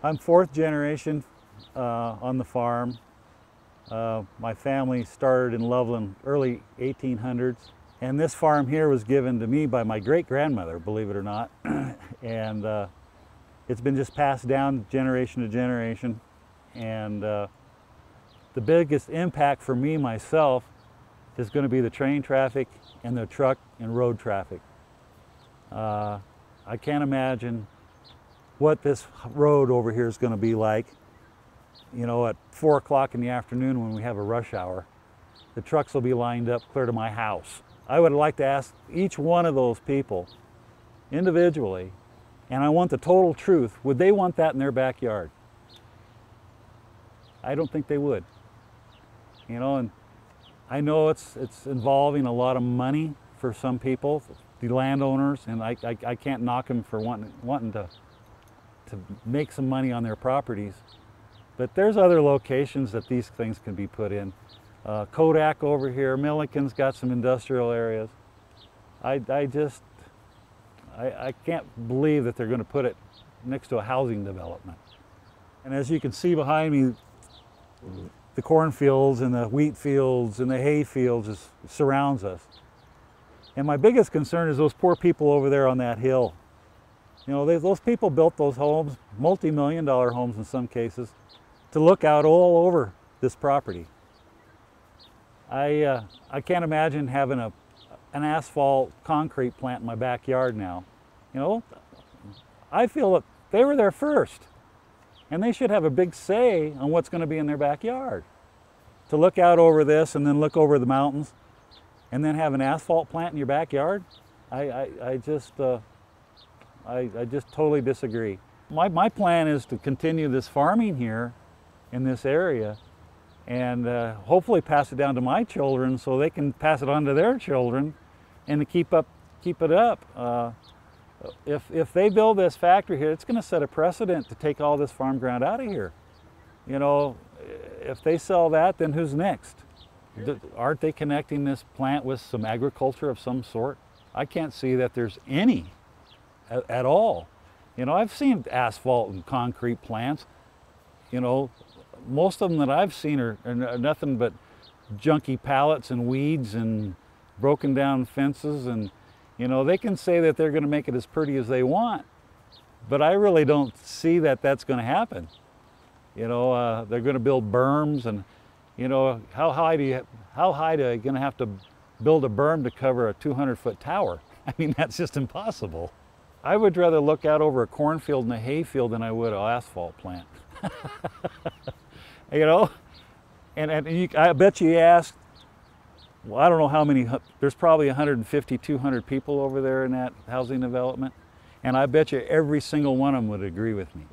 I'm fourth generation on the farm. My family started in Loveland early 1800s, and this farm here was given to me by my great-grandmother, believe it or not. And it's been just passed down generation to generation. And the biggest impact for me myself is going to be the train traffic and the truck and road traffic. I can't imagine what this road over here is going to be like, you know, at 4 o'clock in the afternoon when we have a rush hour. The trucks will be lined up clear to my house. I would like to ask each one of those people individually, and I want the total truth, would they want that in their backyard? I don't think they would. You know, and I know it's involving a lot of money for some people, the landowners, and I can't knock them for wanting to make some money on their properties. But there's other locations that these things can be put in. Kodak over here, Milliken's got some industrial areas. I can't believe that they're going to put it next to a housing development. And as you can see behind me, the cornfields and the wheat fields and the hay fields just surrounds us. And my biggest concern is those poor people over there on that hill. You know, those people built those homes, multi-million-dollar homes in some cases, to look out all over this property. I can't imagine having an asphalt concrete plant in my backyard now. You know, I feel that they were there first, and they should have a big say on what's going to be in their backyard. To look out over this and then look over the mountains and then have an asphalt plant in your backyard, I just totally disagree. My plan is to continue this farming here in this area and hopefully pass it down to my children so they can pass it on to their children and to keep it up. If they build this factory here, it's going to set a precedent to take all this farm ground out of here. You know, if they sell that, then who's next? Aren't they connecting this plant with some agriculture of some sort? I can't see that there's any at all. You know, I've seen asphalt and concrete plants. You know, most of them that I've seen are nothing but junky pallets and weeds and broken down fences, and you know, they can say that they're going to make it as pretty as they want, but I really don't see that that's going to happen. You know, they're going to build berms, and you know, how high do you going to have to build a berm to cover a 200-foot tower? I mean, that's just impossible. I would rather look out over a cornfield and a hayfield than I would an asphalt plant. You know, I bet you asked, well, I don't know how many, there's probably 150, 200 people over there in that housing development, and I bet you every single one of them would agree with me.